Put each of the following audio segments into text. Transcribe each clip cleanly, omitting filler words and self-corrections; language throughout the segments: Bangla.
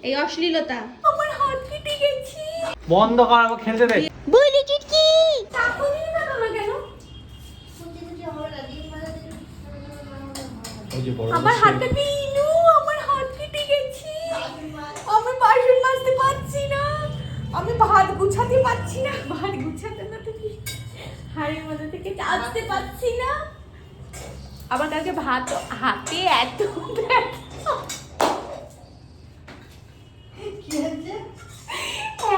এই অশ্লীলতা। আমার হাত কেটে গেছে। বন্ধ কর, আমাকে খেলতে দে। বলি চুটকি তাহলে না কেন আমার হাতটা দিনু, আমার হাত কেটে গেছে। আমি বাসন মাজতে পারছি না, আমি ভাত গুছাতে পারছি না, ভাত গুছাতে না থেকে হাড়ির মধ্যে থেকে চাচতে পারছি না। আবার কালকে ভাত হাতে এত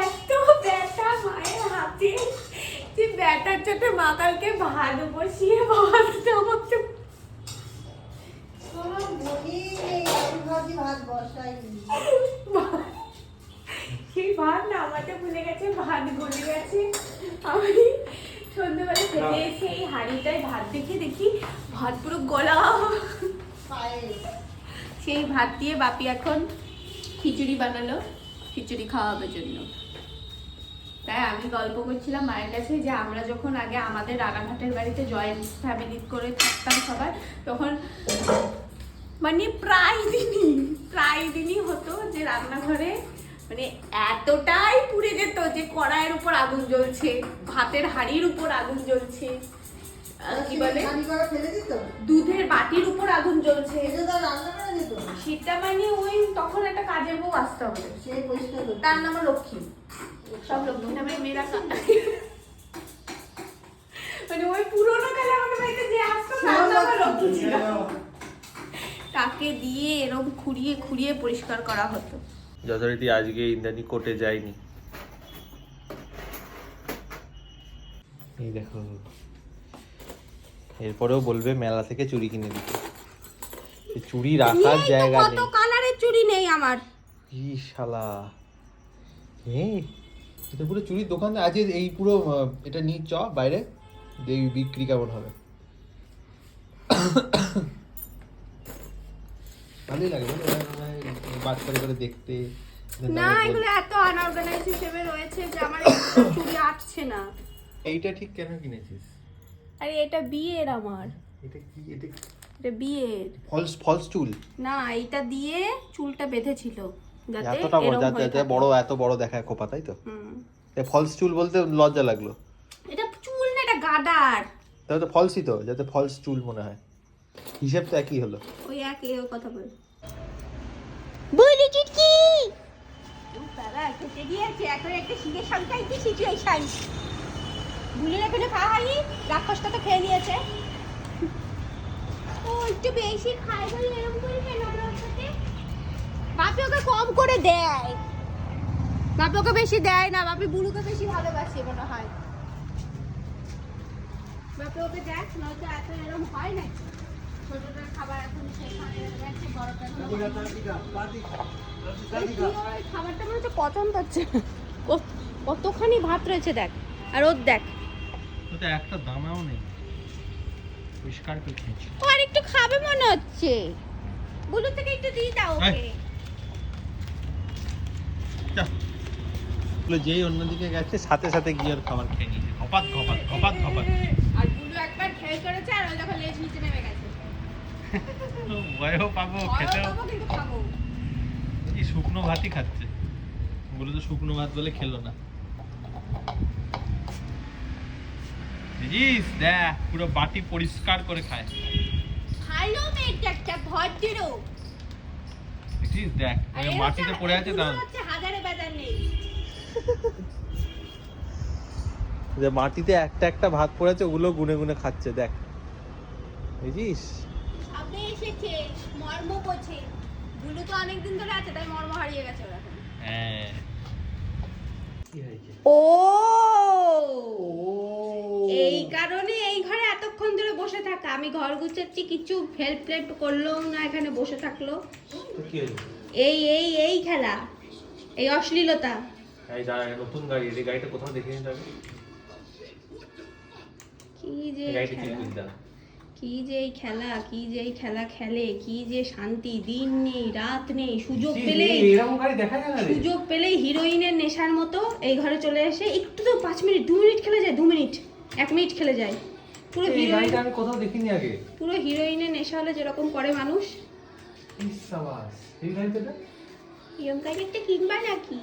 এত ব্যথা মায়ের হাতে, যে ব্যথার সাথে মা কালকে ভাত বসিয়ে ভাতটা আমাকে সেই ভাত নামাতে ভুলে গেছে, ভাত গলে গেছে। আমি সন্ধ্যেবেলা খেতে এসে এই হাঁড়িটায় ভাত দেখি ভাত পুরো গলা। সেই ভাত দিয়ে বাপি এখন খিচুড়ি বানালো, খিচুড়ি খাওয়াবার জন্য। তাই আমি গল্প করছিলাম মায়ের কাছে যে আমরা যখন আগে আমাদের রানাঘাটের বাড়িতে জয়েন্ট ফ্যামিলি করে থাকতাম সবাই, তখন মানে প্রায় দিনই হতো যে রান্নাঘরে মানে এতটাই পুড়ে যেত যে কড়াইয়ের উপর আগুন জ্বলছে, ভাতের হাঁড়ির উপর আগুন জ্বলছে, কি বলে দুধের বাটির উপর আগুন জ্বলছে। সেটা মানে ওই তখন একটা কাজের বউ আসতে হবে, তার নাম লক্ষ্মী, সব লক্ষ্মী নামে মেয়েরা মানে ওই পুরোনো কালে আমাদের বাড়িতে যে আসতো তার নাম লক্ষ্মী ছিল, তাকে দিয়ে এরকম খুঁড়িয়ে পরিষ্কার করা হতো। যথারীতি আজকে ইন্দ্রাণী কোর্টে যায়নি। এই দেখো, এরপরেও বলবে মেলা থেকে চুড়ি কিনে দিতে। চুড়ি রাখার জায়গা নেই, কত কালারের চুড়ি নেই আমার। কি শালা, এটা পুরো চুড়ির দোকান আছে। এই পুরো এটা নিয়ে চ বাইরে, দেখবি বিক্রি কেমন হবে। ভালোই লাগে বাচ্চা করে দেখতে। না এগুলো এত আনঅর্গানাইজ হিসেবে রয়েছে যে আমার চুড়ি আটছে না। এইটা ঠিক কেন কিনেছিস? আরে এটা বিয়ের আমার। এটা কি? এটা বিয়ের ফলস চুল না, এটা দিয়ে চুলটা বেঁধেছিল যাতে এতটা বড়, এরকম হয়ে যাতে থাকে। বড় এত বড় দেখায় খোপা, তাই তো? হুম, ফলস চুল বলতে লজ্জা লাগলো। এটা চুল না, এটা গাডার। তাহলে তো ফলসই তো, যাতে ফলস চুল মনে হয়। হিসাব তো একই হলো। ওই একই কথা বল। বলি চুটকি তারা কেটে দিয়েছে এখন একটা শিখে সংখ্যায় কি সিচুয়েশন ভুলে এখানে খাওয়া হয়নি, রাক্ষসটা তো খেয়ে নিয়েছে। ও একটু বেশি খায় বলে এরকম করে কেন ওর সাথে? বাপি ওকে কম করে দেয়, বাপি ওকে বেশি দেয় না, বাপি বুড়ুকে বেশি ভালোবাসে মনে হয়। বাপি ওকে দেখ, নয়তো এত এরকম হয় না। ছোটটার খাবার এখন সেখানে যাচ্ছে, বড়টার খাবারটা মনে হচ্ছে পছন্দ হচ্ছে। কতখানি ভাত রয়েছে দেখ, আর ওর দেখ ওটা একটা দানাও নেই, পরিষ্কার করে খেয়েছি। ও আর একটু খাবে মনে হচ্ছে, বুলু থেকে একটু দিয়ে দাও ওকে। যেই অন্যদিকে গেছে সাথে সাথে গিয়ে ওর খাবার খেয়ে নিয়েছে, ঘপাত। আর বুলু একবার খেয়ে করেছে আর ওই দেখো লেজ নিচে নেমে গেছে। ভয়ও পাবো, খেতেও কিন্তু খাবো। এই শুকনো ভাতই খাচ্ছে। বলে তো শুকনো ভাত বলে খেলো না। দেখিস দেখ, পুরো বাটি পরিষ্কার করে খায়। ভালো মেয়েটা একটা ভদ্র। দেখিস দেখ, ওই মাটিতে পড়ে আছে না, হাজারে বাজার নেই। যে মাটিতে একটা ভাত পড়ে আছে, ওগুলো গুনে গুনে খাচ্ছে, দেখ বুঝিস। সামনে এসেছে মর্ম বোঝে, বুলু তো অনেকদিন ধরে আছে তাই মর্ম হারিয়ে গেছে ওর এখন। হ্যাঁ, কি হয়েছে? ও এই কারণে এই ঘরে এতক্ষণ ধরে বসে থাকা। আমি ঘর গুছাচ্ছি, কিছু হেল্প করলো না, এখানে বসে থাকলো। কি হয়েছে? এই খেলা, এই অশ্লীলতা। এই দাঁড়া, নতুন গাড়ি, এই গাড়িটা কোথাও দেখে নিতে হবে। কি যে গাড়িটা চেক করে দাও। কি যে এই খেলা খেলে, কি যে শান্তি, দিন নেই রাত নেই, সুযোগ পেলেই হিরোইনের নেশার মতো এই ঘরে চলে এসে একটু তো 5 মিনিট 2 মিনিট খেলে যায়, 2 মিনিট 1 মিনিট খেলে যায়। পুরো হিরোইন, আমি কোথাও দেখিনি আগে। পুরো হিরোইনের নেশা হলে যেরকম করে মানুষ। এরকম কাজ একটা কিনবা নাকি?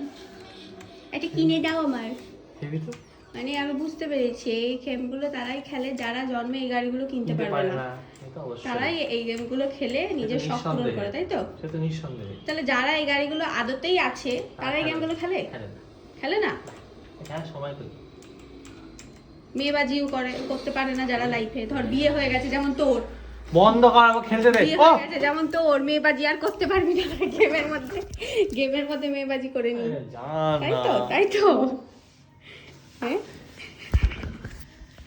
একটা কিনে দাও আমার। হেভি তো মানে আমি বুঝতে পেরেছি এই গেমগুলো তারাই খেলে যারা জন্মে এই গাড়িগুলো কিনতে পারবে না। এটা অবশ্যই তারাই এই গেমগুলো খেলে নিজের শখ পূরণ করে, তাই তো? সে তো নিঃসন্দেহে। তাহলে যারা এই গাড়িগুলো আদতেই আছে তারা এই গেমগুলো খেলে? খেলে না। হ্যাঁ সময় কই। মেয়েবাজিও করতে পারে না যারা লাইফে, ধর বিয়ে হয়ে গেছে যেমন তোর, বন্ধ কর, আমাকে খেলতে দে। বিয়ে হয়ে গেছে যেমন তোর, মেয়েবাজি আর করতে পারবি না গেমের মধ্যে মেয়েবাজি করে নি, জান তাই তো? তাই তো হ্যাঁ